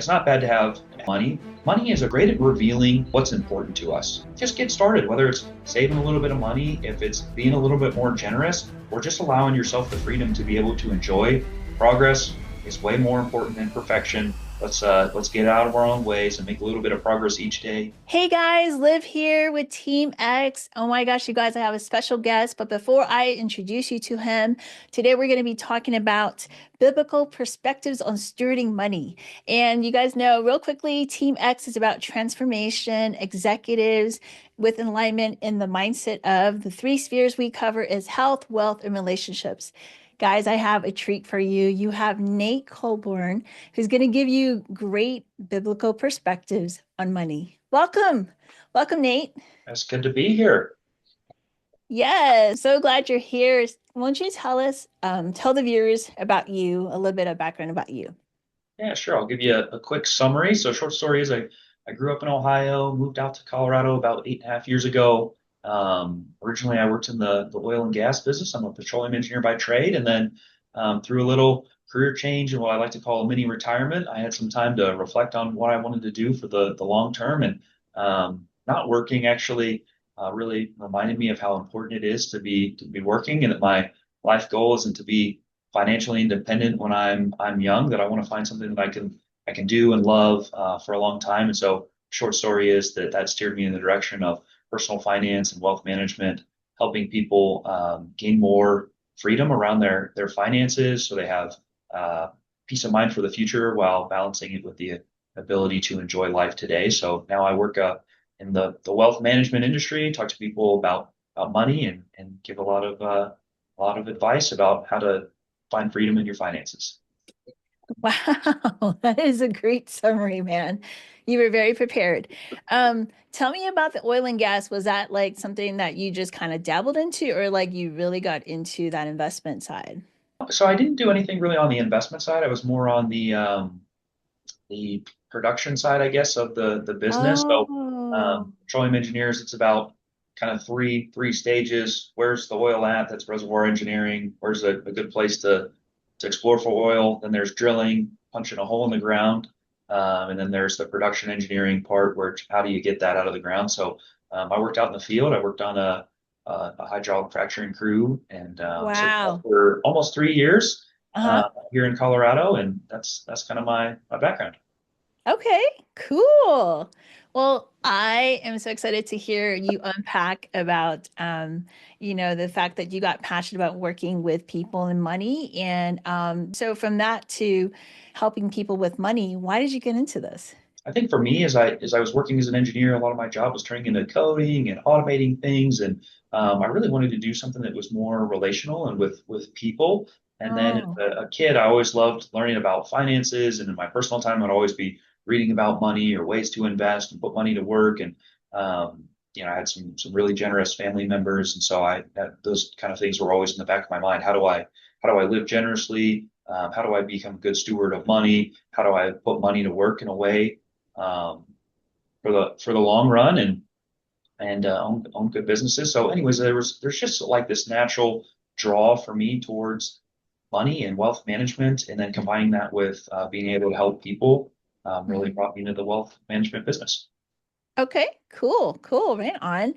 It's not bad to have money. Money is great at revealing what's important to us. Just get started, whether it's saving a little bit of money, if it's being a little bit more generous, or just allowing yourself the freedom to be able to enjoy progress is way more important than perfection. Let's get out of our own ways and make a little bit of progress each day. Hey guys, Liv here with Team X. Oh my gosh, you guys, I have a special guest. But before I introduce you to him, today we're going to be talking about biblical perspectives on stewarding money. And you guys know, real quickly, Team X is about transformation, executives with alignment in the mindset of the three spheres we cover is health, wealth, and relationships. Guys, I have a treat for you. You have Nate Colborn, who's going to give you great biblical perspectives on money. Welcome. Welcome, Nate. It's good to be here. Yes, so glad you're here. Won't you tell us, tell the viewers about you, a little bit of background about you? Yeah, sure. I'll give you a quick summary. So, short story is I grew up in Ohio, moved out to Colorado about 8.5 years ago. Originally, I worked in the oil and gas business. I'm a petroleum engineer by trade. And then through a little career change and what I like to call a mini retirement, I had some time to reflect on what I wanted to do for the long term. And not working actually really reminded me of how important it is to be working, and that my life goal isn't to be financially independent when I'm young, that I want to find something that I can do and love for a long time. And so, short story is that steered me in the direction of personal finance and wealth management, helping people gain more freedom around their finances, so they have peace of mind for the future while balancing it with the ability to enjoy life today. So now I work in the wealth management industry, talk to people about money, and give a lot of advice about how to find freedom in your finances. Wow, that is a great summary, man. You were very prepared. Tell me about the oil and gas. Was that like something that you just kind of dabbled into, or like you really got into that investment side? So I didn't do anything really on the investment side. I was more on the production side, I guess, of the business. So Oh, petroleum engineers, it's about kind of three stages. Where's the oil at? That's reservoir engineering. Where's a good place to explore for oil? Then there's drilling, punching a hole in the ground. And then there's the production engineering part, where how do you get that out of the ground? So I worked out in the field. I worked on a hydraulic fracturing crew, and so wow. for almost 3 years Uh-huh. here in Colorado, and that's kind of my background. Okay, cool. Well, I am so excited to hear you unpack about the fact that you got passionate about working with people and money. And so from that to helping people with money, why did you get into this? I think for me, as I was working as an engineer, a lot of my job was turning into coding and automating things, and I really wanted to do something that was more relational and with people. And then as Oh, a kid, I always loved learning about finances, and in my personal time, I'd always be reading about money or ways to invest and put money to work. And I had some really generous family members, and so those kind of things were always in the back of my mind. How do I live generously? How do I become a good steward of money? How do I put money to work in a way um, for the long run, and own good businesses. So, anyways, there's just like this natural draw for me towards money and wealth management, and then combining that with being able to help people really mhm. brought me into the wealth management business. Okay, cool, cool, right on.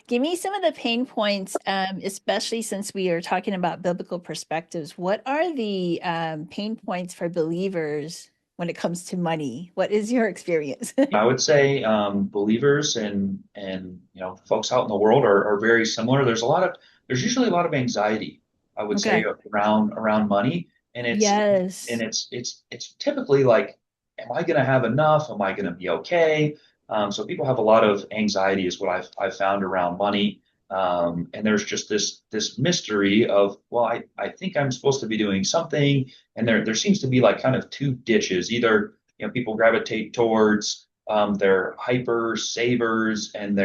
Give me some of the pain points, especially since we are talking about biblical perspectives. What are the pain points for believers when it comes to money? What is your experience? I would say believers and folks out in the world are very similar. There's usually a lot of anxiety, I would say, Okay. around money, and Yes. it's typically like, am I going to have enough? Am I going to be okay? So people have a lot of anxiety, is what I've found around money. And there's just this mystery of, well, I think I'm supposed to be doing something, and there seems to be like kind of two ditches. Either people gravitate towards they're hyper savers, and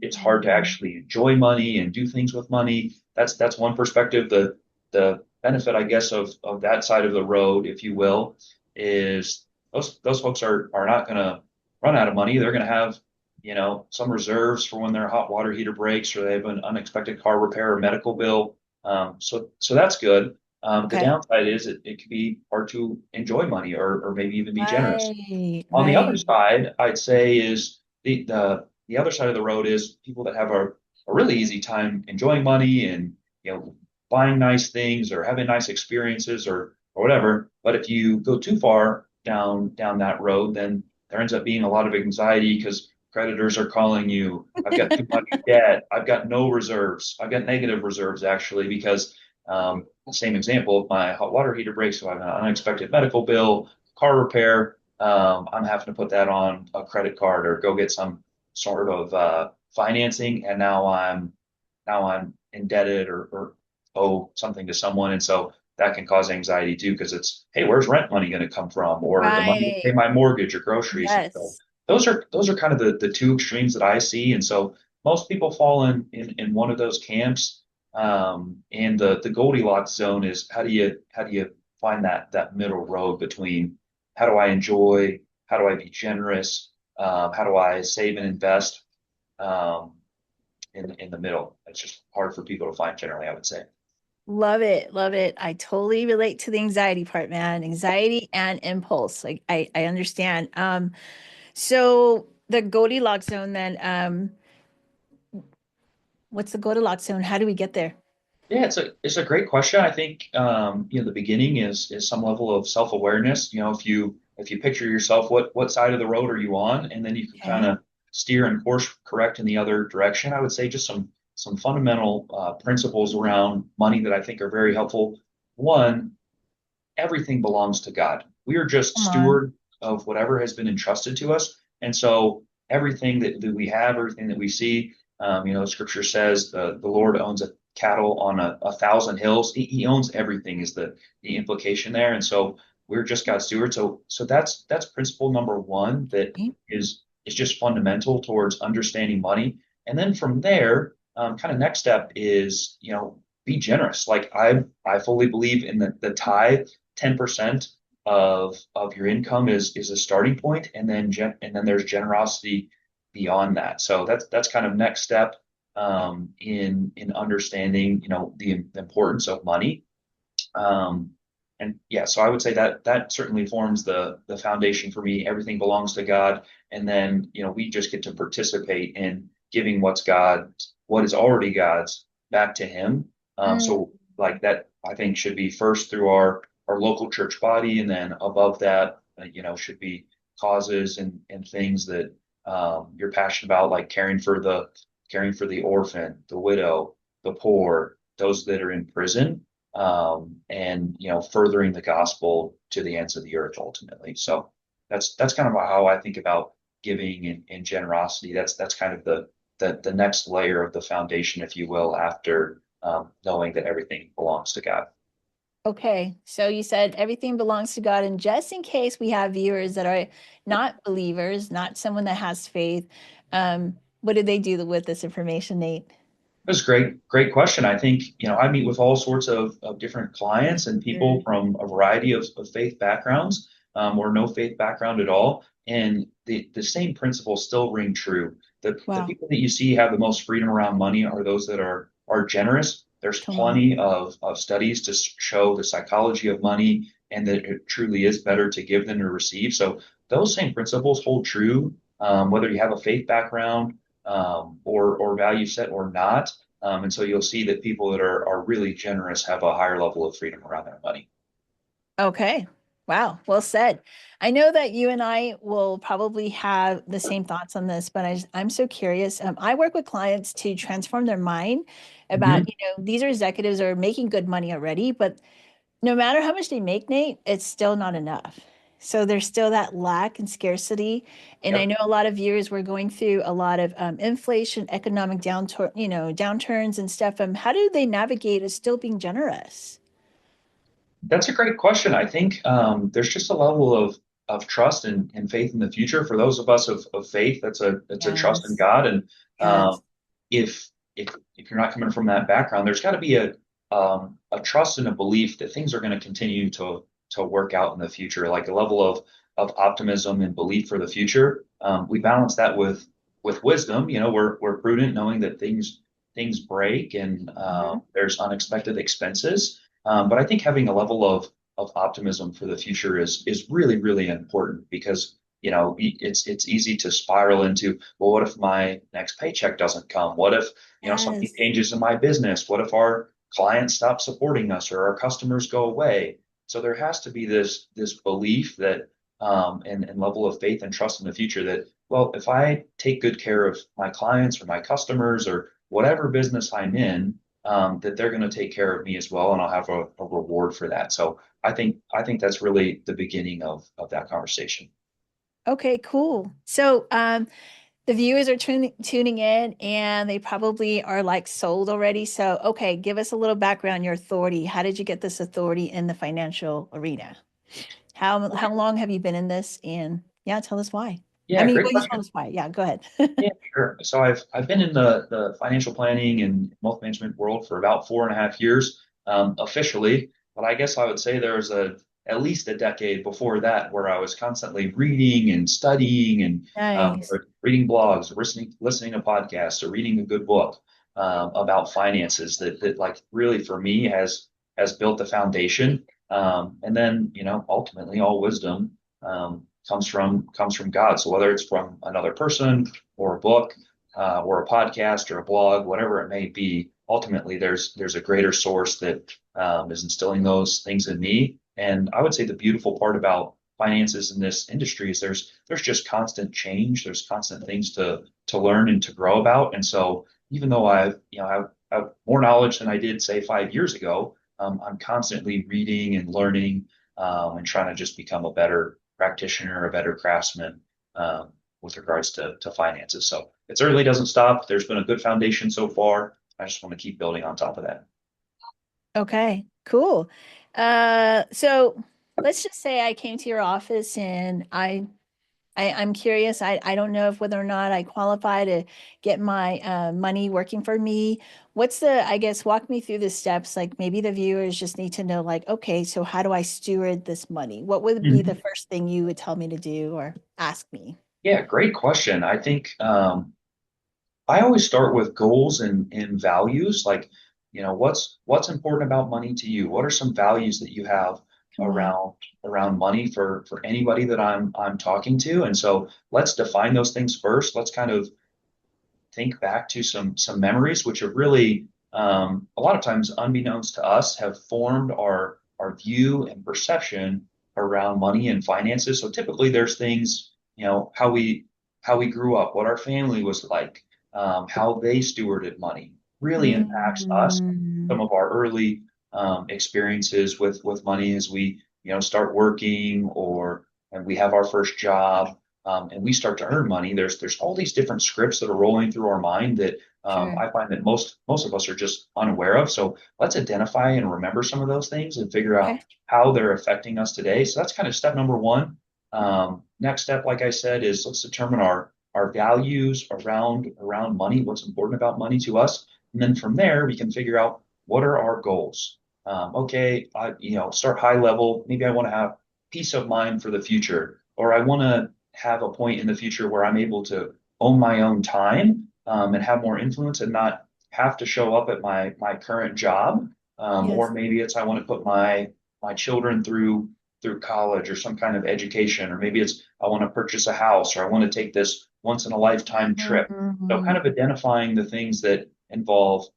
it's hard to Mm. actually enjoy money and do things with money. That's one perspective. The benefit, I guess, of that side of the road, if you will, is those folks are not going to run out of money. They're going to have some reserves for when their hot water heater breaks, or they have an unexpected car repair or medical bill. So that's good. The Okay. downside is it can be hard to enjoy money or maybe even be generous. Right, On the other right. side, I'd say is the other side of the road is people that have a really easy time enjoying money and buying nice things or having nice experiences or whatever. But if you go too far down that road, then there ends up being a lot of anxiety because creditors are calling you. I've got too much debt. I've got no reserves. I've got negative reserves actually because same example, if my hot water heater breaks, so I have an unexpected medical bill, car repair, I'm having to put that on a credit card or go get some sort of financing, and now I'm indebted or owe something to someone, and so that can cause anxiety too because it's, hey, where's rent money going to come from, or the money to pay Right. my mortgage or groceries, and so Yes. those are kind of the two extremes that I see, and so most people fall in one of those camps. And the Goldilocks zone is how do you find that middle road between how do I enjoy, how do I be generous, how do I save and invest, um, in the middle. It's just hard for people to find generally, I would say. Love it. Love it. I totally relate to the anxiety part, man. Anxiety and impulse. Like I understand. So the Goldilocks zone then, what's the Goldilocks zone? How do we get there? Yeah, it's a great question. I think the beginning is some level of self-awareness. If you picture yourself, what side of the road are you on, and then you can kind Okay. of steer and course correct in the other direction. I would say just some fundamental principles around money that I think are very helpful. One, everything belongs to God. We are just Come on. steward of whatever has been entrusted to us. And so everything that we have, everything that we see, scripture says the Lord owns a cattle on a thousand hills. He owns everything is the implication there. And so we're just God's steward. So that's principle number one that is just fundamental towards understanding money. And then from there, kind of next step is, be generous. Like I fully believe in the tithe 10% of your income is a starting point, and then there's generosity beyond that. So that's kind of next step in understanding the importance of money. Um, and yeah, so I would say that certainly forms the foundation for me. Everything belongs to God, and then we just get to participate in giving what is already God's back to Him. Mm, So like that, I think should be first through our local church body, and then above that, should be causes and things that you're passionate about, like caring for the orphan, the widow, the poor, those that are in prison, and furthering the gospel to the ends of the earth ultimately. So that's kind of how I think about giving and generosity. That's kind of the next layer of the foundation, if you will, after knowing that everything belongs to God. okay. So you said everything belongs to God. And just in case we have viewers that are not believers, not someone that has faith, what do they do with this information, Nate? That's a great question. I think, I meet with all sorts of different clients and people Good. from a variety of faith backgrounds, or no faith background at all. And the same principles still ring true. The Wow. people that you see have the most freedom around money are those that are generous. There's Come on. plenty of studies to show the psychology of money and that it truly is better to give than to receive. So those same principles hold true, whether you have a faith background, or value set or not. And so you'll see that people that are really generous have a higher level of freedom around their money. Okay. Wow. Well said. I know that you and I will probably have the same thoughts on this, but I'm so curious. I work with clients to transform their mind about, Mhm. these are executives are making good money already, but no matter how much they make, Nate, it's still not enough. So there's still that lack and scarcity. And I Yep. know a lot of viewers were going through a lot of inflation, economic downturn, downturns and stuff. How do they navigate as still being generous? That's a great question. I think there's just a level of trust and faith in the future for those of us of faith. That's a trust in Yes. God, and um, Yes. if you're not coming from that background, there's got to be a trust and a belief that things are going to continue to work out in the future, like a level of optimism and belief for the future. We balance that with wisdom. We're prudent, knowing that things break and Mhm. there's unexpected expenses. But I think having a level of optimism for the future is really, really important because, it's easy to spiral into, well, what if my next paycheck doesn't come? What if, something Yes. changes in my business? What if our clients stop supporting us or our customers go away? So there has to be this belief that and level of faith and trust in the future that, well, if I take good care of my clients or my customers or whatever business I'm in, that they're going to take care of me as well, and I'll have a reward for that. So I think that's really the beginning of that conversation. Okay, cool. So, the viewers are tuning in and they probably are like sold already. So, okay, give us a little background, your authority. How did you get this authority in the financial arena? How long have you been in this? And yeah, tell us why. I Yeah, mean, great well, you question. told us why. Yeah, go ahead. Yeah, sure. So I've been in the financial planning and wealth management world for about 4.5 years, officially, but I guess I would say there's at least a decade before that where I was constantly reading and studying and Nice. reading blogs, or listening to podcasts, or reading a good book about finances that like really for me has built the foundation. And then ultimately all wisdom comes from God. So whether it's from another person or a book, or a podcast or a blog, whatever it may be, ultimately there's a greater source that is instilling those things in me. And I would say the beautiful part about finances in this industry is there's just constant change. There's constant things to learn and to grow about. And so even though I've more knowledge than I did say 5 years ago, I'm constantly reading and learning, and trying to just become a better practitioner, a better craftsman, with regards to finances. So it certainly doesn't stop. There's been a good foundation so far. I just want to keep building on top of that. Okay, cool. So let's just say I came to your office and I'm curious. I don't know if whether or not I qualify to get my money working for me. I guess, walk me through the steps. Like maybe the viewers just need to know, like, okay, so how do I steward this money? What would be the Mhm. first thing you would tell me to do or ask me? Yeah, great question. I think I always start with goals and values. Like, what's important about money to you? What are some values that you have Come on. around money for anybody that I'm talking to? And so let's define those things first. Let's kind of think back to some memories, which have really a lot of times, unbeknownst to us, have formed our view and perception around money and finances. So typically, there's things, how we grew up, what our family was like, how they stewarded money, really impacts us. Mm, Some of our early experiences with money as we start working, or and we have our first job, and we start to earn money, there's all these different scripts that are rolling through our mind that sure. I find that most of us are just unaware of. So let's identify and remember some of those things and figure Okay. out how they're affecting us today. So that's kind of step number one. Next step, like I said, is let's determine our values around money, what's important about money to us, and then from there we can figure out what are our goals. Okay, start high level. Maybe I want to have peace of mind for the future, or I want to have a point in the future where I'm able to own my own time, and have more influence and not have to show up at my current job. Or Yes. maybe it's I want to put my children through college or some kind of education, or maybe it's I want to purchase a house, or I want to take this once in a lifetime trip. So kind of Mhm. identifying the things that involve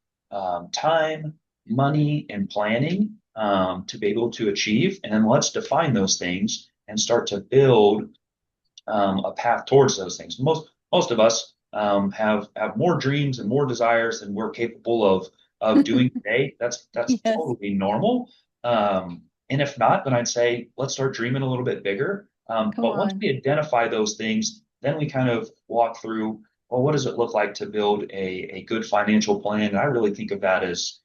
time, money, and planning, to be able to achieve, and then let's define those things and start to build a path towards those things. Most of us have more dreams and more desires than we're capable of doing today. That's Yes. totally normal. And if not, then I'd say let's start dreaming a little bit bigger. Come But once we on. identify those things, then we kind of walk through, well, what does it look like to build a good financial plan? And I really think of that as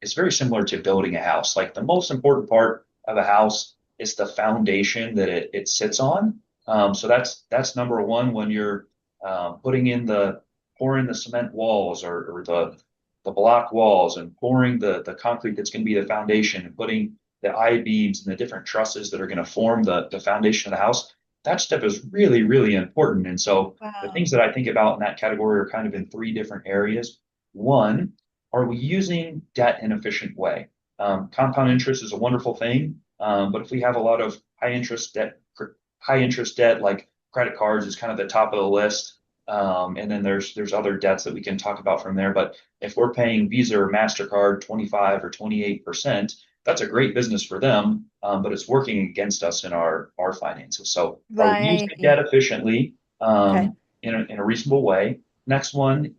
it's very similar to building a house. Like the most important part of a house is the foundation that it sits on. So that's number one when you're pouring the cement walls, or the block walls, and pouring the concrete that's going to be the foundation, and putting the I beams and the different trusses that are going to form the foundation of the house. That step is really, really important. And so the things Wow. that I think about in that category are kind of in three different areas. One, are we using debt in an efficient way? Compound interest is a wonderful thing, but if we have a lot of high interest debt like credit cards is kind of the top of the list. And then there's other debts that we can talk about from there. But if we're paying Visa or MasterCard 25 or 28%, that's a great business for them, but it's working against us in our finances. So are we using debt Right. efficiently Okay. in a reasonable way? Next kind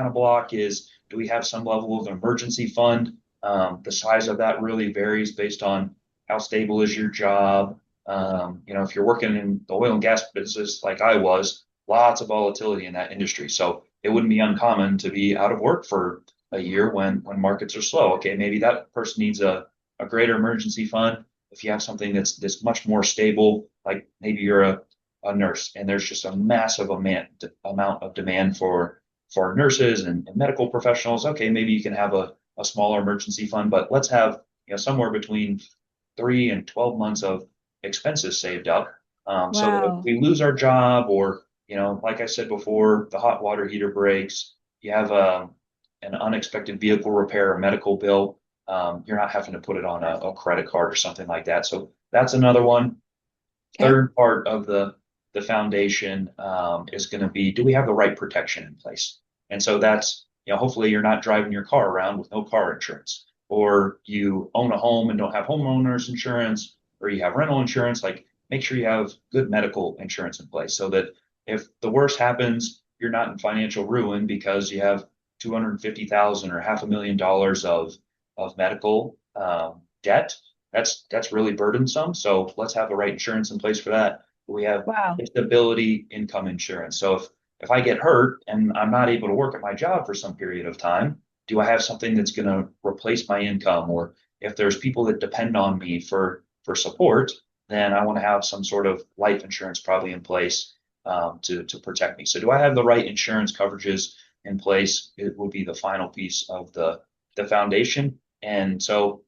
of block is, do we have some level of emergency fund? The size of that really varies based on how stable is your job. If you're working in the oil and gas business like I was, lots of volatility in that industry. So it wouldn't be uncommon to be out of work for a year when markets are slow. Okay, maybe that person needs a greater emergency fund. If you have something that's much more stable, like maybe you're a nurse and there's just a massive amount of demand for nurses and medical professionals. Okay, maybe you can have a smaller emergency fund, but let's have somewhere between 3 and 12 months of expenses saved up, so that if Wow. we lose our job or like I said before, the hot water heater breaks, you have an unexpected vehicle repair, a medical bill, you're not having to put it on a credit card or something like that. So that's another one. Okay. Third part of the foundation is going to be, do we have the right protection in place? And so that's, hopefully you're not driving your car around with no car insurance, or you own a home and don't have homeowners insurance, or you have rental insurance. Like, make sure you have good medical insurance in place so that if the worst happens, you're not in financial ruin because you have 250,000 or $500,000 of medical debt. That's really burdensome. So let's have the right insurance in place for that. We have Wow. disability income insurance. So if I get hurt and I'm not able to work at my job for some period of time, do I have something that's going to replace my income? Or if there's people that depend on me for support, then I want to have some sort of life insurance probably in place to protect me. So do I have the right insurance coverages in place? It will be the final piece of the foundation. And so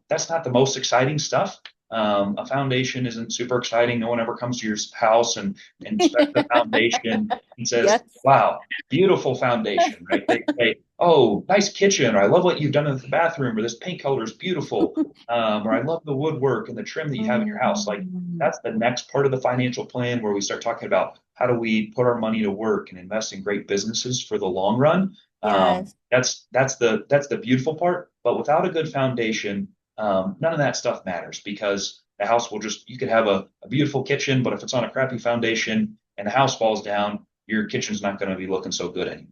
that's not the most exciting stuff. A foundation isn't super exciting. No one ever comes to your house and inspects the foundation and says, Yes. "Wow, beautiful foundation," right? They say, "Oh, nice kitchen," or "I love what you've done in the bathroom," or "This paint color is beautiful," or "I love the woodwork and the trim that you have in your house." Like, Mm, that's the next part of the financial plan where we start talking about how do we put our money to work and invest in great businesses for the long run. yes. That's the beautiful part. But without a good foundation, none of that stuff matters because the house will just, you could have a beautiful kitchen, but if it's on a crappy foundation and the house falls down, your kitchen's not going to be looking so good anymore.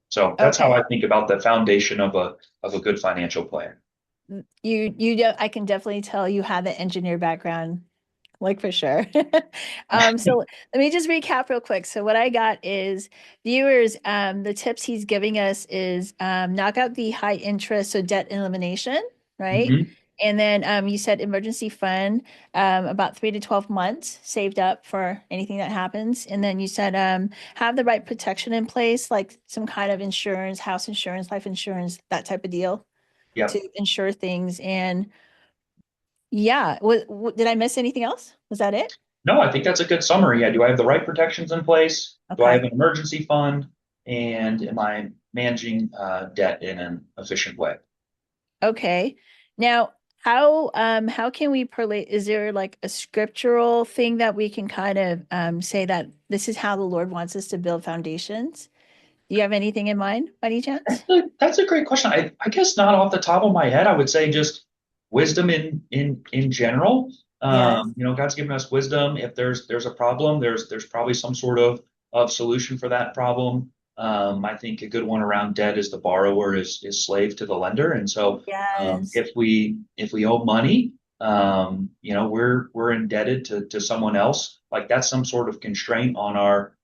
So that's how I Okay. think about the foundation of a good financial plan. I can definitely tell you have the engineer background, like for sure. So let me just recap real quick. So what I got is viewers, the tips he's giving us is knock out the high interest, so debt elimination, right? Mhm. And then you said emergency fund, about 3 to 12 months saved up for anything that happens. And then you said have the right protection in place, like some kind of insurance, house insurance, life insurance, that type of deal to Yep. insure things. And yeah, did I miss anything else? Was that it? No, I think that's a good summary. Yeah. Do I have the right protections in place? Do I have Okay. an emergency fund? And am I managing debt in an efficient way? Okay. Now, how can we perlate? Is there like a scriptural thing that we can kind of say that this is how the Lord wants us to build foundations? Do you have anything in mind by any chance? That's a great question. I guess not off the top of my head. I would say just wisdom in general. Yes. God's given us wisdom. If there's a problem, there's probably some sort of solution for that problem. I think a good one around debt is the borrower is slave to the lender, and so Yes. if we owe money, we're indebted to someone else. Like, that's some sort of constraint on our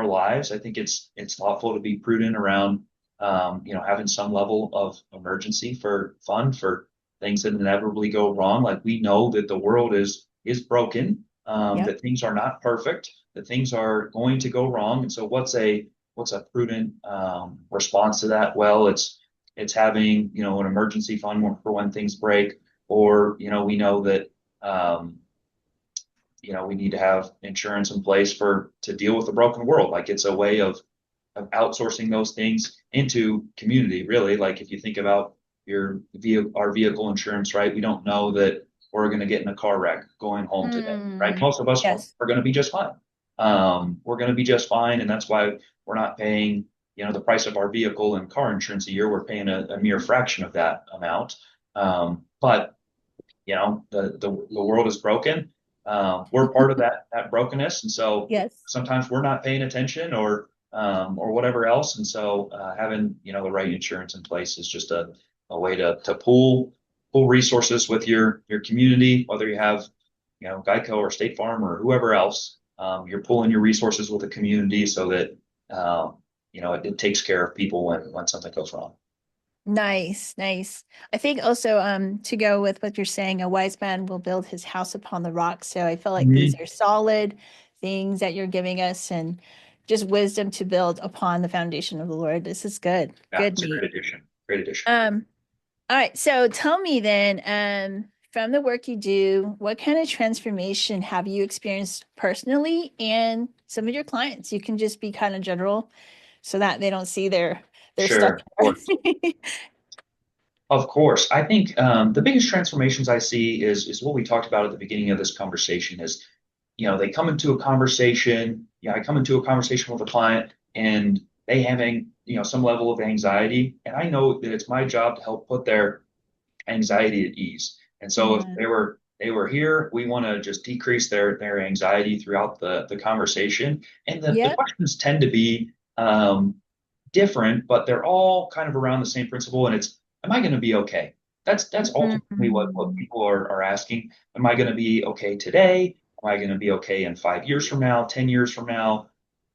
lives. I think it's thoughtful to be prudent around having some level of emergency for fund for things that inevitably go wrong. Like, we know that the world is broken, Yep. that things are not perfect, that things are going to go wrong. And so what's a prudent response to that? Well, it's having, an emergency fund for when things break, or, we know that we need to have insurance in place to deal with the broken world. Like, it's a way of outsourcing those things into community, really. Like, if you think about our vehicle insurance, right? We don't know that we're going to get in a car wreck going home today, right? Mm, Most of us yes. are going to be just fine. We're going to be just fine, and that's why we're not paying, the price of our vehicle and car insurance a year. We're paying a mere fraction of that amount. But the world is broken. We're part of that brokenness, and so Yes. sometimes we're not paying attention or whatever else. And so having the right insurance in place is just a way to pool resources with your community, whether you have Geico or State Farm or whoever else. You're pooling your resources with the community so that it takes care of people when something goes wrong. Nice, nice. I think also to go with what you're saying, a wise man will build his house upon the rock. So I feel like these Mhm. are solid things that you're giving us and just wisdom to build upon the foundation of the Lord. This is good. Yeah, Good it's a meat. great addition. Great addition. Um, all right, so tell me then, from the work you do, what kind of transformation have you experienced personally and some of your clients? You can just be kind of general so that they don't see they're stuck Sure, of course. there. Of course. I think the biggest transformations I see is what we talked about at the beginning of this conversation is, they come into a conversation, I come into a conversation with a client and they having, some level of anxiety. And I know that it's my job to help put their anxiety at ease. And so if Yeah. they were here, we want to just decrease their anxiety throughout the conversation. And the Yep. questions tend to be different, but they're all kind of around the same principle. And it's, am I going to be okay? That's ultimately what Mhm. people are asking. Am I going to be okay today? Am I going to be okay in 5 years from now, 10 years from now,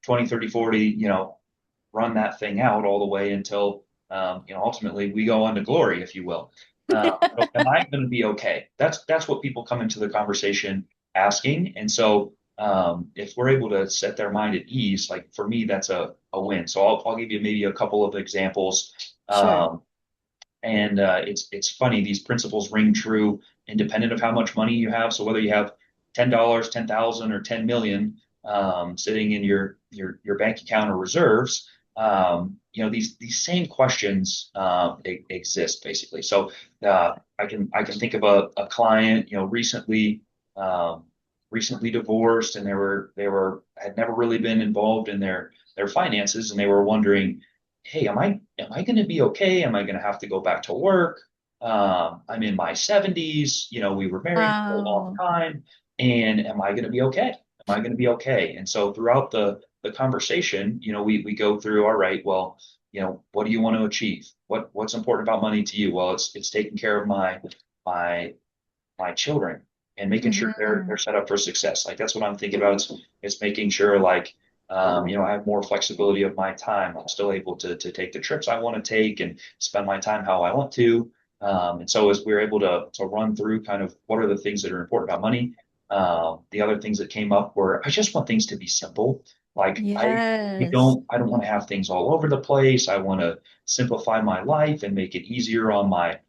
20, 30, 40, run that thing out all the way until, ultimately we go on to glory, if you will. So am I going to be okay? That's what people come into the conversation asking. And so if we're able to set their mind at ease, like for me, that's a win. So I'll give you maybe a couple of examples. Sure. And it's funny, these principles ring true independent of how much money you have. So whether you have $10, 10,000, or 10 million sitting in your bank account or reserves, these same questions exist basically. So I can think of a client, um, recently divorced, and they were had never really been involved in their finances, and they were wondering, hey, am I going to be okay? Am I going to have to go back to work? I'm in my 70s. We were married for a long Wow. time, and am I going to be okay? Am I going to be okay? And so throughout the conversation, we go through, all right, well, what do you want to achieve? What's important about money to you? Well, it's taking care of my my children and making sure they're Hmm. set up for success. Like that's what I'm thinking about. It's making sure like I have more flexibility of my time. I'm still able to take the trips I want to take and spend my time how I want to. And so as we're able to run through kind of what are the things that are important about money, the other things that came up were I just want things to be simple. Like I Yes. don't want to have things all over the place. I want to simplify my life and make it easier on my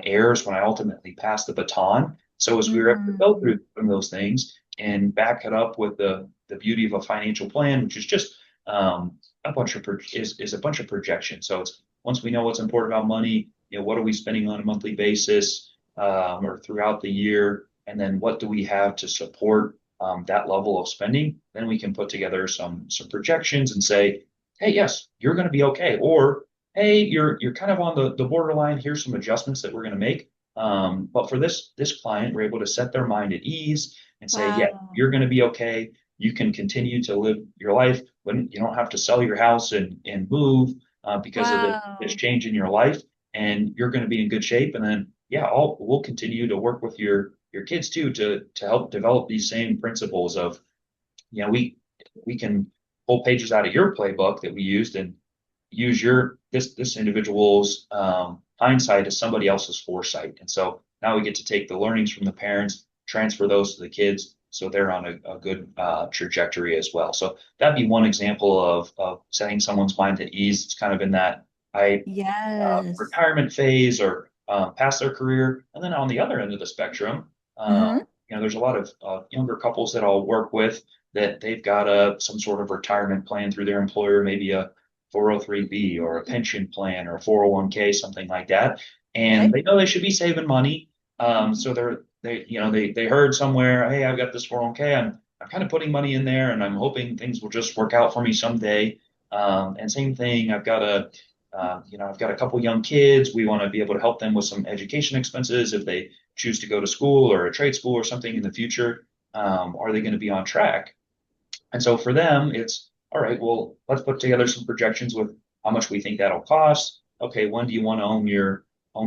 heirs when I ultimately pass the baton. So as we were able to go Mm. through some of those things and back it up with the beauty of a financial plan, which is just a bunch of is a bunch of projections. So it's once we know what's important about money, what are we spending on a monthly basis or throughout the year, and then what do we have to support that level of spending? Then we can put together some projections and say, hey, yes, you're going to be okay, or hey, you're kind of on the borderline. Here's some adjustments that we're going to make. But for this client, we're able to set their mind at ease and say, yeah, Wow. you're going to be okay. You can continue to live your life when you don't have to sell your house and move because of this Wow. change in your life, and you're going to be in good shape. And then, yeah, we'll continue to work with your kids too to help develop these same principles of, we can pull pages out of your playbook that we used and use this individual's hindsight as somebody else's foresight. And so now we get to take the learnings from the parents, transfer those to the kids, so they're on a good trajectory as well. So that'd be one example of setting someone's mind at ease. It's kind of in that I Yes. retirement phase or past their career. And then on the other end of the spectrum, Hmm. there's a lot of younger couples that I'll work with that they've got some sort of retirement plan through their employer, maybe a 403B or a pension plan or a 401k, something like that. And Okay. they know they should be saving money. So they heard somewhere, hey, I've got this 401k. I'm kind of putting money in there and I'm hoping things will just work out for me someday. And same thing, I've got a couple young kids. We want to be able to help them with some education expenses if they choose to go to school or a trade school or something in the future. Are they going to be on track? And so for them, it's all right, well, let's put together some projections with how much we think that'll cost. Okay, when do you want to own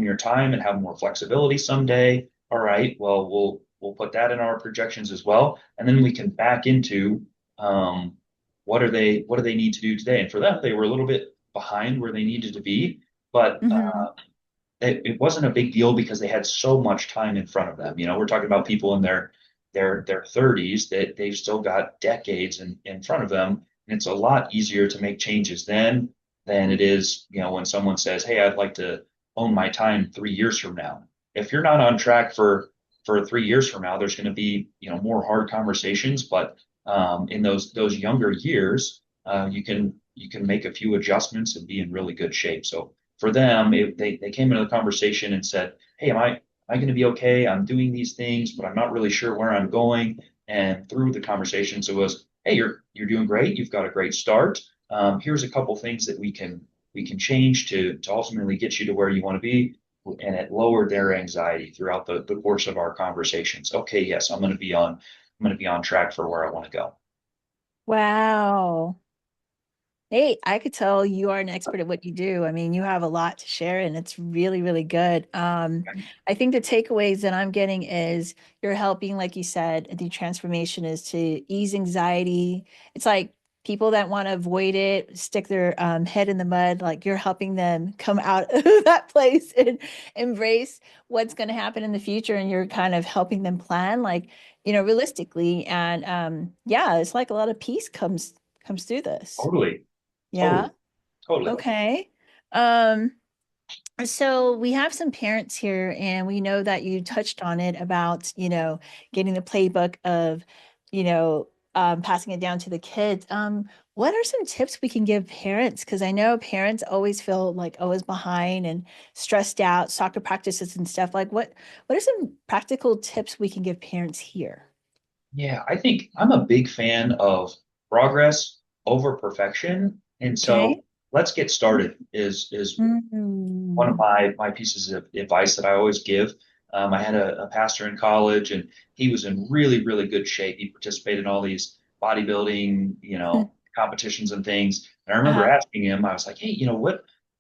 your time and have more flexibility someday? All right, well, we'll put that in our projections as well. And then we can back into what do they need to do today? And for them, they were a little bit behind where they needed to be, but Hmm. it wasn't a big deal because they had so much time in front of them. We're talking about people in their 30s that they've still got decades in front of them, and it's a lot easier to make changes then than it is, when someone says, "Hey, I'd like to own my time 3 years from now." If you're not on track for 3 years from now, there's going to be more hard conversations, but in those younger years, you can make a few adjustments and be in really good shape. So for them, they came into the conversation and said, "Hey, am I going to be okay? I'm doing these things, but I'm not really sure where I'm going." And through the conversations, it was, "Hey, you're doing great. You've got a great start. Here's a couple things that we can change to ultimately get you to where you want to be." And it lowered their anxiety throughout the course of our conversations. Okay, yes, I'm going to be on track for where I want to go. Wow. Hey, I could tell you are an expert at what you do. I mean, you have a lot to share and it's really, really good. I think the takeaways that I'm getting is you're helping, like you said, the transformation is to ease anxiety. It's like people that want to avoid it, stick their head in the mud, like you're helping them come out of that place and embrace what's going to happen in the future. And you're kind of helping them plan, like, realistically. And yeah, it's like a lot of peace comes through this. Totally, Yeah. totally, totally. Okay. Um, so we have some parents here, and we know that you touched on it about, getting the playbook of, passing it down to the kids. What are some tips we can give parents? Because I know parents always feel like always behind and stressed out, soccer practices and stuff. Like what are some practical tips we can give parents here? Yeah, I think I'm a big fan of progress over perfection. And so Okay. let's get started is one of Mm. my pieces of advice that I always give. I had a pastor in college, and he was in really, really good shape. He participated in all these bodybuilding, competitions and things. And I remember Uh-huh. asking him, I was like, "Hey,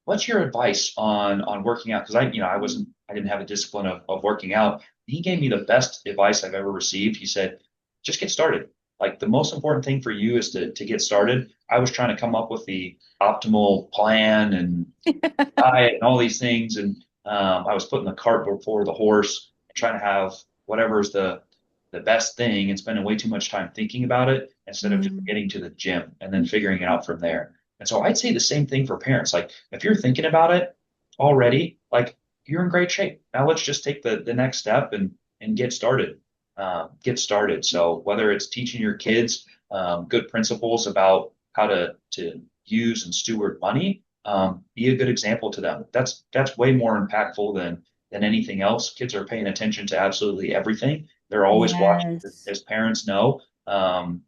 what's your advice on working out?" Because I didn't have a discipline of working out. He gave me the best advice I've ever received. He said, "Just get started. Like the most important thing for you is to get started." I was trying to come up with the optimal plan and diet and all these things. And I was putting the cart before the horse and trying to have whatever's the best thing and spending way too much time thinking about it instead of just Mm. getting to the gym and then figuring it out from there. And so I'd say the same thing for parents. Like if you're thinking about it already, like you're in great shape. Now let's just take the next step and get started. Get started. So whether it's teaching your kids good principles about how to use and steward money, be a good example to them. That's way more impactful than anything else. Kids are paying attention to absolutely everything. They're always watching, Yes. as parents know.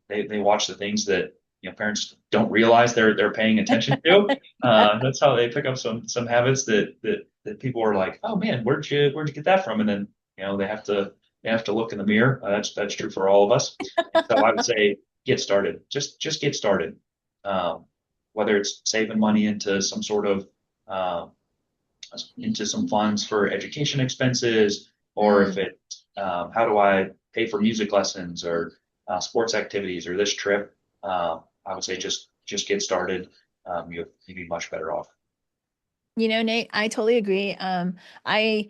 They watch the things that parents don't realize they're paying attention to. That's how they pick up some habits that people are like, "Oh man, where'd you get that from?" And then they have to look in the mirror. That's true for all of us. And so I would say get started. Just get started. Um, whether it's saving money uh, into some funds for education expenses, or if Mm. it's how do I pay for music lessons or sports activities or this trip, I would say just get started. You'd be much better off. Nate, I totally agree. I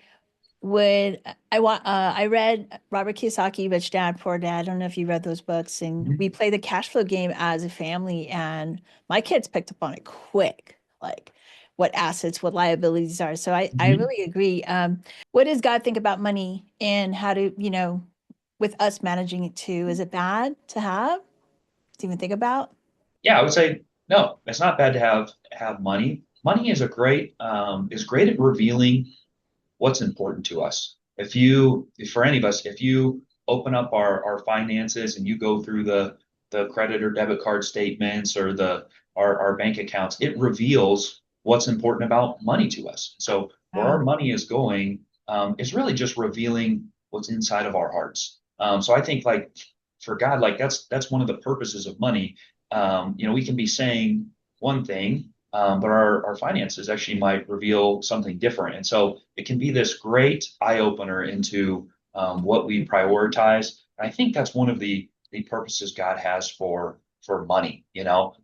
would, I read Robert Kiyosaki, Rich Dad, Poor Dad. I don't know if you read those books, and Mhm. we play the cash flow game as a family, and my kids picked up on it quick, like what assets, what liabilities are. So I Mhm. really agree. What does God think about money and how to, with us managing it too? Is it bad to have to even think about? Yeah, I would say No, it's not bad to have money. Money is great at revealing what's important to us. For any of us, if you open up our finances and you go through the credit or debit card statements or our bank accounts, it reveals what's important about money to us. So where our Wow. money is going, is really just revealing what's inside of our hearts. So I think like for God, like that's one of the purposes of money. We can be saying one thing, but our finances actually might reveal something different. And so it can be this great eye opener into what we prioritize. And I think that's one of the purposes God has for money.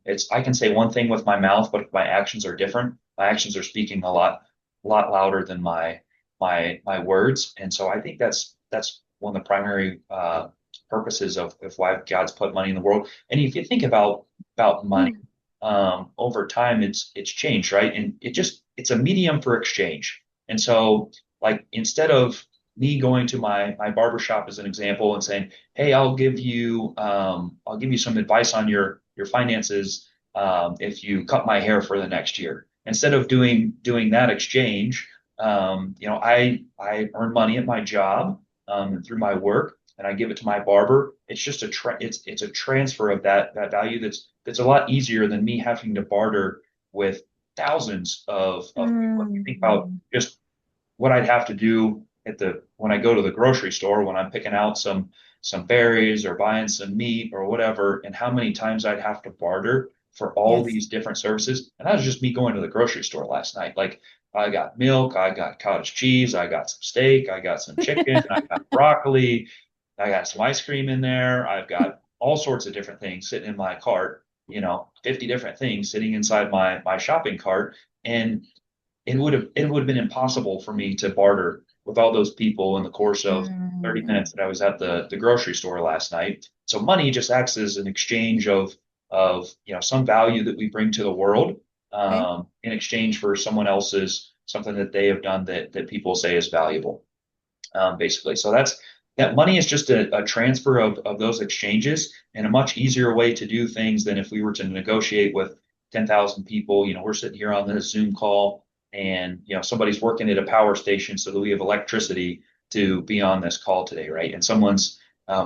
It's I can say one thing with my mouth, but if my actions are different, my actions are speaking a lot louder than my words. And so I think that's one of the primary purposes of why God's put money in the world. And if you think about money, Mm. over time it's changed, right? And it's a medium for exchange. And so like instead of me going to my barber shop as an example and saying, hey, I'll give you some advice on your finances if you cut my hair for the next year. Instead of doing that exchange, I earn money at my job and through my work, and I give it to my barber. It's just it's a transfer of that value that's a lot easier than me having to barter with thousands of people. If you think about Mm. just what I'd have to do when I go to the grocery store when I'm picking out some berries or buying some meat or whatever, and how many times I'd have to barter for all Yes. these different services. And that was just me going to the grocery store last night. Like I got milk, I got cottage cheese, I got some steak, I got some chicken, I got broccoli, I got some ice cream in there, I've got all sorts of different things sitting in my cart, 50 different things sitting inside my shopping cart. And it would have been impossible for me to barter with all those people in the course of 30 Mm. minutes that I was at the grocery store last night. So money just acts as an exchange of some value that we bring to the world Okay. in exchange for someone else's something that they have done that people say is valuable, basically. So that money is just a transfer of those exchanges and a much easier way to do things than if we were to negotiate with 10,000 people. We're sitting here on this Zoom call and, somebody's working at a power station so that we have electricity to be on this call today, right? And someone's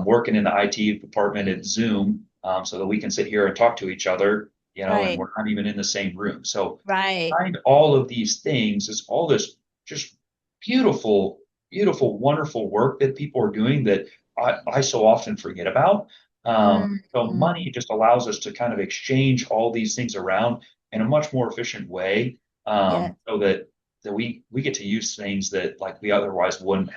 working in the IT department at Zoom so that we can sit here and talk to each other, and Right. we're not even in the same room. So Right. behind all of these things is all this just beautiful, beautiful, wonderful work that people are doing that I so often forget about. So Mm. money just allows us to kind of exchange all these things around in a much more efficient way, Yeah. so that we get to use things that like we otherwise wouldn't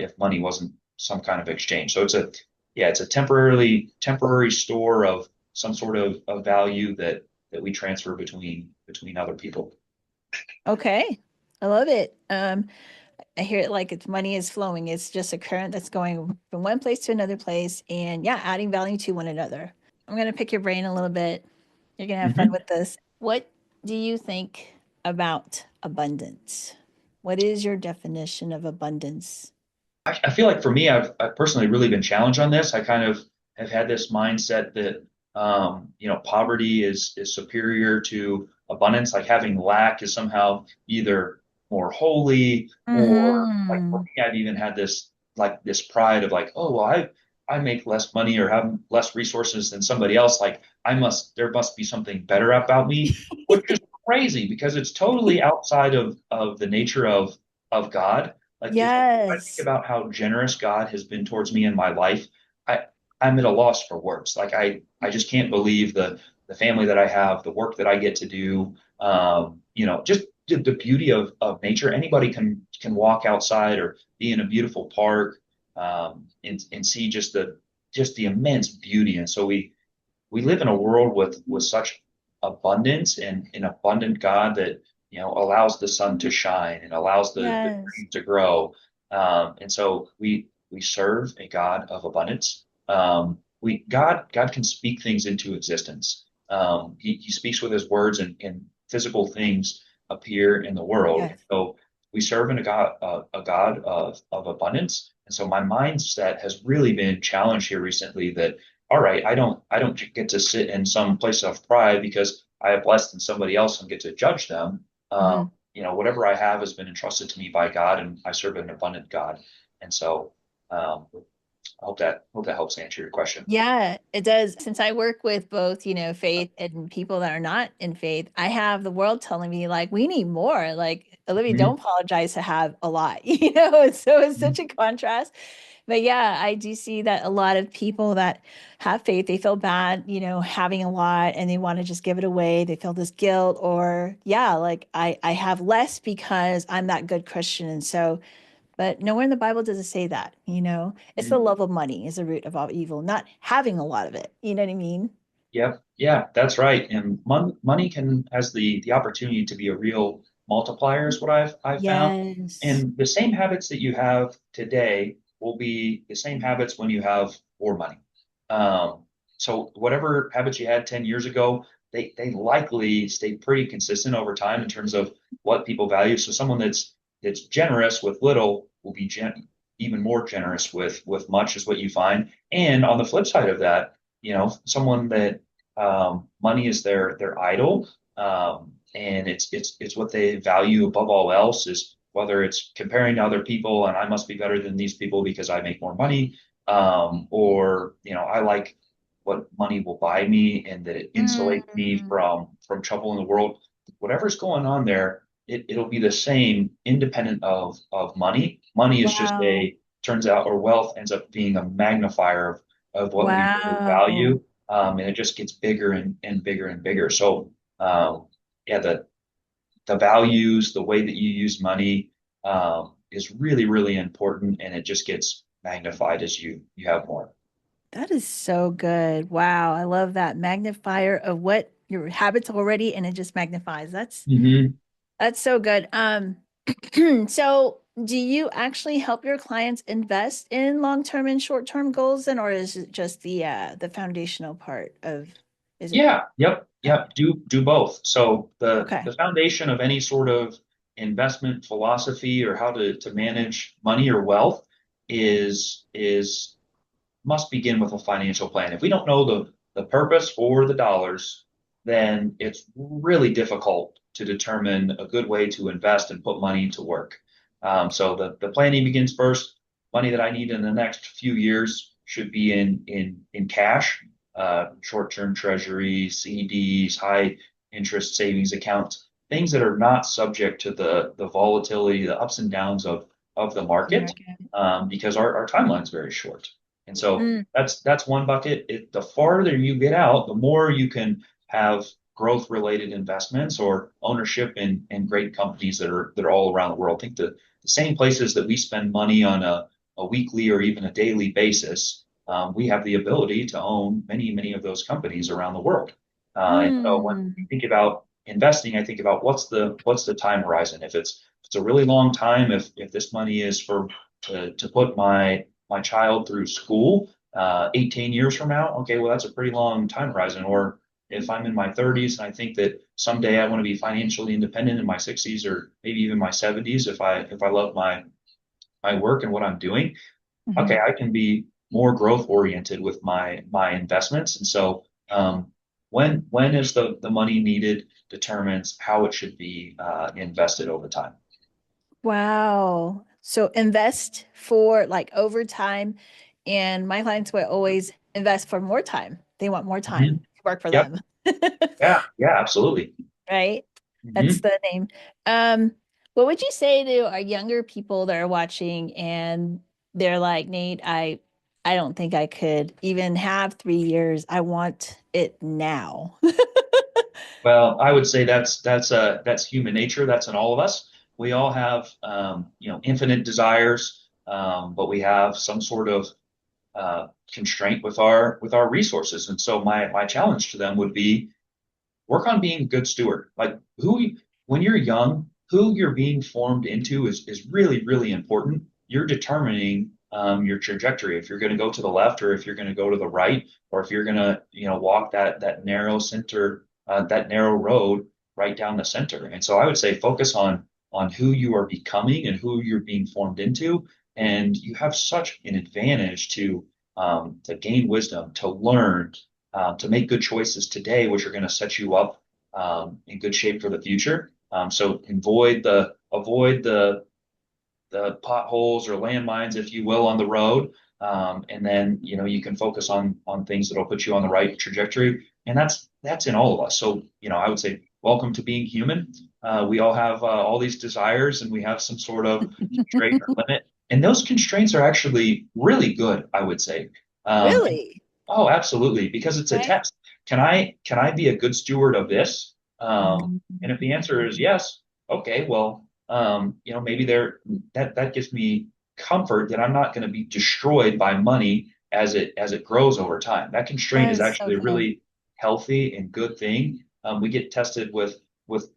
if money wasn't some kind of exchange. So it's a temporary store of some sort of value that we transfer between other people. Okay. I love it. I hear it like it's money is flowing. It's just a current that's going from one place to another place and yeah, adding value to one another. I'm gonna pick your brain a little bit. You're gonna have fun Mhm. with this. What do you think about abundance? What is your definition of abundance? I feel like for me, I've personally really been challenged on this. I kind of have had this mindset that poverty is superior to abundance. Like having lack is somehow either more holy or like for Mm-hmm. me, I've even had this pride of like, oh well, I make less money or have less resources than somebody else. Like there must be something better about me, which is crazy because it's totally outside of the nature of God. Like if I think Yes. about how generous God has been towards me in my life, I I'm at a loss for words. Like I just can't believe the family that I have, the work that I get to do. Just the beauty of nature. Anybody can walk outside or be in a beautiful park, and see just the immense beauty. And so we live in a world with such abundance and an abundant God that allows the sun to shine and allows the Yes. trees to grow. And so we serve a God of abundance. God can speak things into existence. He speaks with his words and physical things appear in the world. And Yes. so we serve in a God of abundance. And so my mindset has really been challenged here recently that all right, I don't get to sit in some place of pride because I have less than somebody else and get to judge them. Mhm. Whatever I have has been entrusted to me by God, and I serve an abundant God. And so, I hope that helps answer your question. Yeah, it does. Since I work with both, faith and people that are not in faith, I have the world telling me like we need more. Like, Olivia, Mhm. don't apologize to have a lot, So it's such Mhm. a contrast. But yeah, I do see that a lot of people that have faith, they feel bad, having a lot and they want to just give it away. They feel this guilt or yeah, like I have less because I'm that good Christian. And so but nowhere in the Bible does it say that. It's the Mhm. love of money is the root of all evil, not having a lot of it. You know what I mean? Yep. Yeah, that's right. And money can has the opportunity to be a real multiplier is what I've found. Yes. And the same habits that you have today will be the same habits when you have more money. Um, so whatever habits you had 10 years ago, they likely stay pretty consistent over time in terms of what people value. So someone that's generous with little will be even more generous with much is what you find. And on the flip side of that, someone that money is their idol, and it's what they value above all else. Is whether it's comparing to other people and I must be better than these people because I make more money, or I like what money will buy me and that it insulates me Mm, from trouble in the world. Whatever's going on there, it'll be the same independent of money. Money is just wow. turns out, or wealth ends up being a magnifier of what we really Wow. value, and it just gets bigger and bigger and bigger. So, yeah, the values, the way that you use money, is really, really important, and it just gets magnified as you have more. That is so good. Wow. I love that magnifier of what your habits already and it just magnifies. Hmm. That's so good. So do you actually help your clients invest in long-term and short-term goals then, or is it just the foundational part of is it Yeah, yep, that? yep. Do both. So the Okay. the foundation of any sort of investment philosophy or how to manage money or wealth is must begin with a financial plan. If we don't know the purpose for the dollars, then it's really difficult to determine a good way to invest and put money to work. So the planning begins first. Money that I need in the next few years should be in cash, short-term treasuries, CDs, high interest savings accounts, things that are not subject to the volatility, the ups and downs of the market, American. because our timeline is very short. And so Mm, that's one bucket. The farther you get out, the more you can have growth related investments or ownership in great companies that are all around the world. I think the same places that we spend money on a weekly or even a daily basis, we have the ability to own many, many of those companies around the world. And so when mm, you think about investing, I think about what's the time horizon. If it's a really long time, if this money is for to put my child through school, 18 years from now, okay, well, that's a pretty long time horizon. Or if I'm in my 30s and I think that someday I want to be financially independent in my 60s or maybe even my 70s, if I love my work and what I'm doing, okay, mhm. I can be more growth oriented with my investments. And so, when is the money needed determines how it should be invested over time. Wow. So invest for like overtime, and my clients will always invest for more time. They want more time Mhm. to work for Yep. them. Yeah. Yeah. Absolutely. Right? That's Hmm. the name. Um, what would you say to our younger people that are watching and they're like, Nate, I don't think I could even have 3 years. I want it now. Well, I would say that's human nature. That's in all of us. We all have infinite desires, but we have some sort of constraint with our resources. And so my challenge to them would be work on being a good steward. Like when you're young, who you're being formed into is really, really important. You're determining your trajectory. If you're going to go to the left or if you're going to go to the right, or if you're going to, walk that narrow center, that narrow road right down the center. And so I would say focus on who you are becoming and who you're being formed into. And you have such an advantage to to gain wisdom, to learn, to make good choices today, which are going to set you up in good shape for the future. So avoid the potholes or landmines, if you will, on the road. And then, you can focus on things that'll put you on the right trajectory. And that's in all of us. So, I would say, welcome to being human. We all have all these desires and we have some sort of constraint or limit. And those constraints are actually really good, I would say. And Really? oh, absolutely, because it's a Okay. test. Can I be a good steward of this? And if the answer is Mm. yes, okay, well, maybe that gives me comfort that I'm not going to be destroyed by money as it grows over time. That constraint is That's so actually a good. really healthy and good thing. We get tested with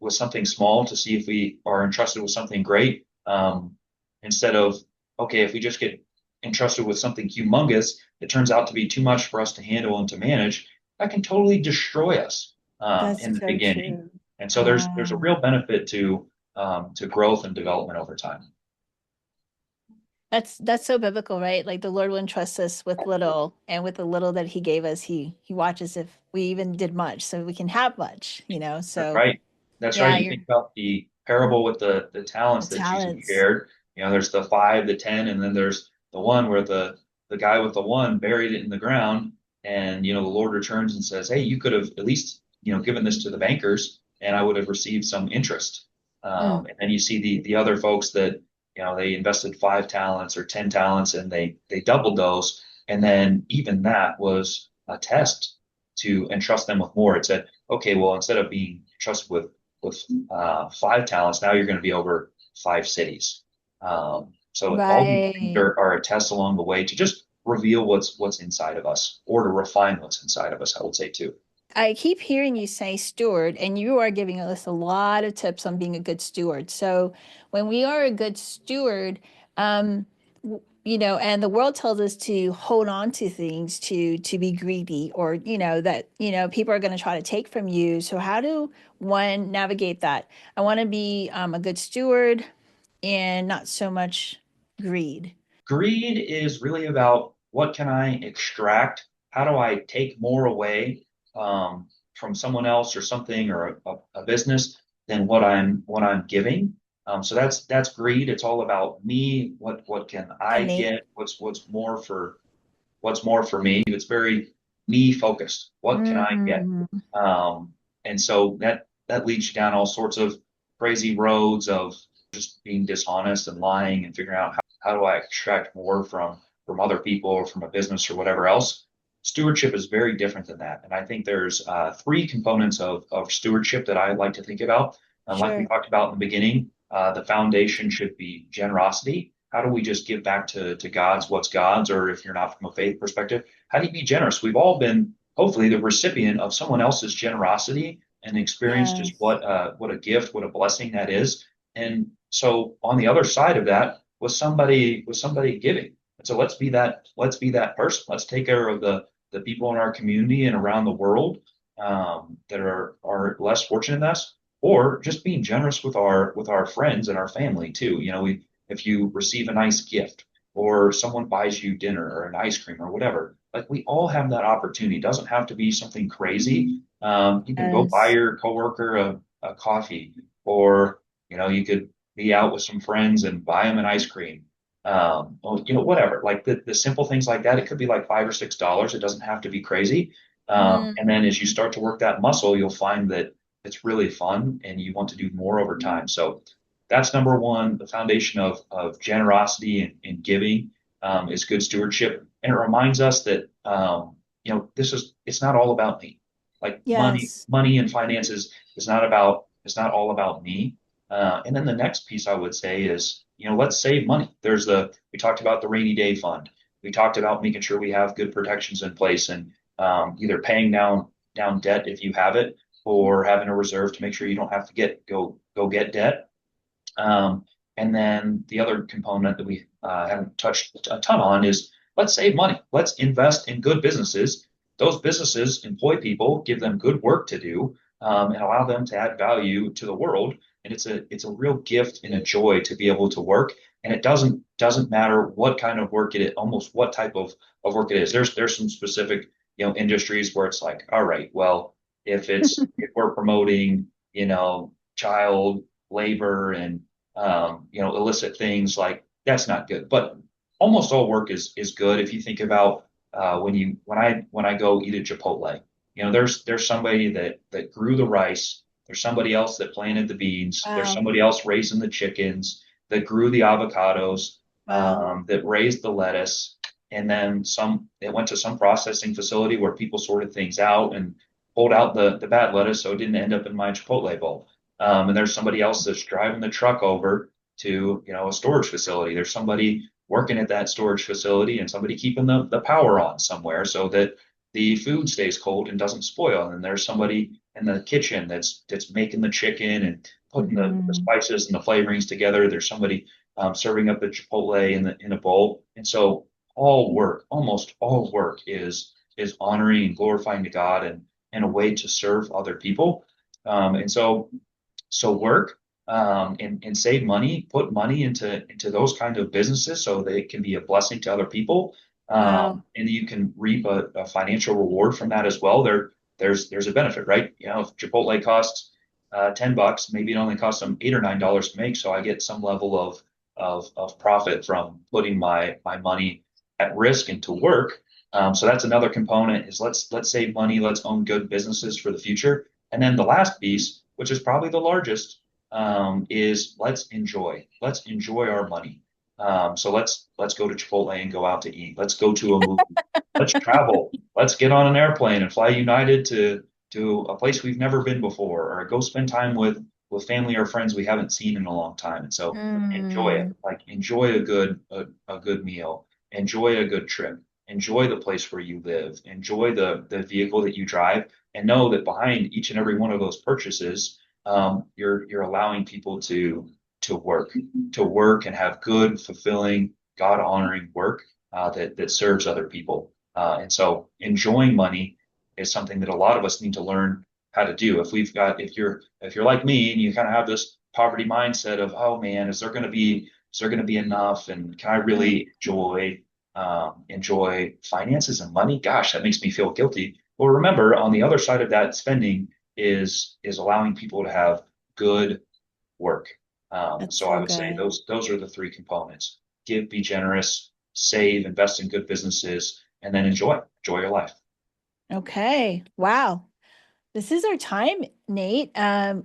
something small to see if we are entrusted with something great. Instead of, okay, if we just get entrusted with something humongous, it turns out to be too much for us to handle and to manage, that can totally destroy us That's in the so beginning. true. And so there's a Wow. real benefit to growth and development over time. That's so biblical, right? Like the Lord will entrust us with little, and with the little that He gave us, He watches if we even did much, so we can have much, you know. That's So right. That's right. yeah, You you're think about the parable with the the talents that Jesus talents. shared. There's the five, the 10, and then there's the one where the guy with the one buried it in the ground, and the Lord returns and says, "Hey, you could have at least given this to the bankers, and I would have received some interest." Mm. And then you see the other folks that they invested 5 talents or 10 talents, and they doubled those, and then even that was a test to entrust them with more. It said, okay, well, instead of being trusted with 5 talents, now you're going to be over 5 cities. So all these things Right. are a test along the way to just reveal what's inside of us, or to refine what's inside of us, I would say too. I keep hearing you say steward, and you are giving us a lot of tips on being a good steward. So, when we are a good steward, um, and the world tells us to hold on to things, to be greedy, or that people are going to try to take from you. So, how do one navigate that? I want to be a good steward and not so much greed. Greed is really about what can I extract? How do I take more away from someone else or something or a business than what I'm giving? So that's greed. It's all about me. What can Hi, I Nate. get? What's more for me? It's very me focused. What can I get? Mm, And so that leads you down all sorts of crazy roads of just being dishonest and lying and figuring out how do I extract more from other people or from a business or whatever else. Stewardship is very different than that. And I think there's 3 components of stewardship that I like to think about. Like we sure. talked about in the beginning, the foundation should be generosity. How do we just give back to God's what's God's? Or if you're not from a faith perspective, how do you be generous? We've all been hopefully the recipient of someone else's generosity and experience just Yes. what a gift, what a blessing that is. And so on the other side of that was somebody giving. And so let's be that person. Let's take care of the people in our community and around the world that are less fortunate than us, or just being generous with our friends and our family too. If you receive a nice gift or someone buys you dinner or an ice cream or whatever, like we all have that opportunity. It doesn't have to be something crazy. You can go buy Yes. your coworker a coffee, or you could be out with some friends and buy them an ice cream. Or, whatever. Like the simple things like that. It could be like $5 or $6. It doesn't have to be crazy. And then as you Mm, start to work that muscle, you'll find that it's really fun and you want to do more over time. So that's number one. The foundation of generosity and giving is good stewardship. And it reminds us that, it's not all about me. Like money, yes. money and finances it's not all about me. And then the next piece I would say is, let's save money. We talked about the rainy day fund. We talked about making sure we have good protections in place and either paying down debt if you have it, or having a reserve to make sure you don't have to go get debt. Um, and then the other component that we haven't touched a ton on is let's save money. Let's invest in good businesses. Those businesses employ people, give them good work to do, and allow them to add value to the world. And it's a real gift and a joy to be able to work And it doesn't matter what kind of work it is, almost what type of work it is. There's some specific, industries where it's like, all right, well, if we're promoting, child labor and illicit things, like that's not good. But almost all work is good if you think about when I go eat at Chipotle. There's somebody that grew the rice. There's somebody else that planted the beans. There's Wow. somebody else raising the chickens, that grew the avocados, Wow. that raised the lettuce, and then it went to some processing facility where people sorted things out and pulled out the bad lettuce so it didn't end up in my Chipotle bowl. And there's somebody else that's driving the truck over to, a storage facility. There's somebody working at that storage facility and somebody keeping the power on somewhere so that the food stays cold and doesn't spoil. And there's somebody in the kitchen that's making the chicken and putting the Hmm. spices and the flavorings together. There's somebody serving up the Chipotle in a bowl. And so almost all work is honoring and glorifying to God and a way to serve other people. And so work and save money, put money into those kind of businesses so they can be a blessing to other people. Wow. And you can reap a financial reward from that as well. There's a benefit, right? If Chipotle costs $10, maybe it only costs them $8 or $9 to make, so I get some level of profit from putting my money at risk into work. So that's another component is let's save money, let's own good businesses for the future. And then the last piece, which is probably the largest, is let's enjoy. Let's enjoy our money. So let's go to Chipotle and go out to eat. Let's go to a movie. Let's travel. Let's get on an airplane and fly United to a place we've never been before, or go spend time with family or friends we haven't seen in a long time. And so enjoy it. Mm. Like enjoy a good meal. Enjoy a good trip. Enjoy the place where you live. Enjoy the vehicle that you drive, and know that behind each and every one of those purchases, you're allowing people to work and have good, fulfilling, God honoring work that serves other people. And so enjoying money is something that a lot of us need to learn how to do. If you're like me and you kind of have this poverty mindset of, oh man, is there going to be enough, and can I Mm. really enjoy finances and money? Gosh, that makes me feel guilty. Well, remember, on the other side of that spending is allowing people to have good work. That's So I so would say good. those are the three components: give, be generous, save, invest in good businesses, and then enjoy your life. Okay. Wow. This is our time, Nate. I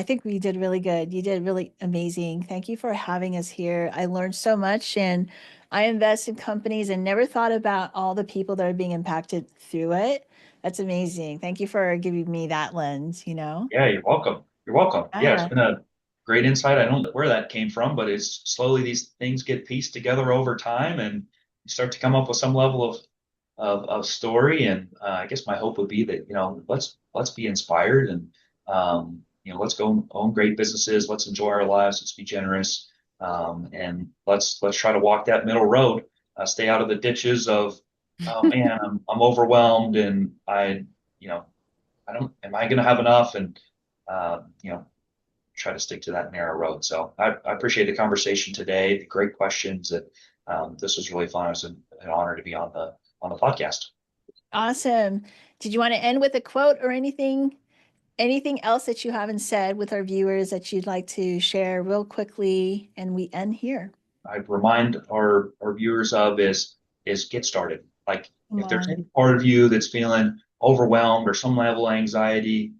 think we did really good. You did really amazing. Thank you for having us here. I learned so much and I invest in companies and never thought about all the people that are being impacted through it. That's amazing. Thank you for giving me that lens, you know? Yeah, you're welcome. You're welcome. Yeah, it's Yeah. been a great insight. I don't know where that came from, but it's slowly these things get pieced together over time, and you start to come up with some level of story. And I guess my hope would be that let's be inspired and let's go own great businesses. Let's enjoy our lives. Let's be generous, and let's try to walk that middle road. Stay out of the ditches of, oh man, I'm overwhelmed and you know am I going to have enough? And, uh, you know, try to stick to that narrow road. So I appreciate the conversation today, the great questions. That this was really fun. It was an honor to be on the podcast. Awesome. Did you want to end with a quote or anything else that you haven't said with our viewers that you'd like to share real quickly and we end here? I'd remind our viewers of is get started. Like Come if there's on. any part of you that's feeling overwhelmed or some level of anxiety,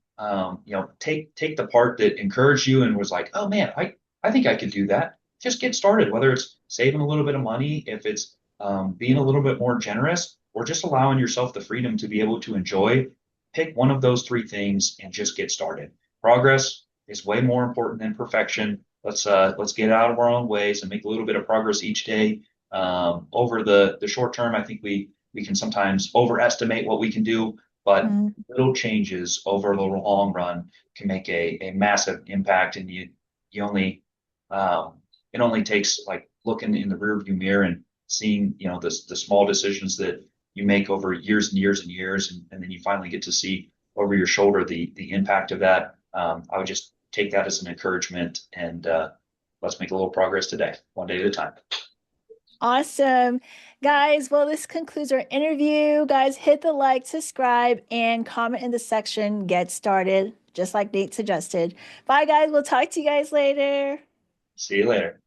take the part that encouraged you and was like, oh man, I think I could do that. Just get started. Whether it's saving a little bit of money, if it's being a little bit more generous, or just allowing yourself the freedom to be able to enjoy. Pick one of those three things and just get started. Progress is way more important than perfection. Let's get out of our own ways and make a little bit of progress each day. Over the short term, I think we can sometimes overestimate what we can do, but Mm. little changes over the long run can make a massive impact. And you only it only takes like looking in the rearview mirror and seeing the small decisions that you make over years and years and years, and then you finally get to see over your shoulder the impact of that. I would just take that as an encouragement, and let's make a little progress today, one day at a time. Awesome. Guys, well, this concludes our interview. Guys, hit the like, subscribe, and comment in the section. Get started, just like Nate suggested. Bye, guys. We'll talk to you guys later. See you later.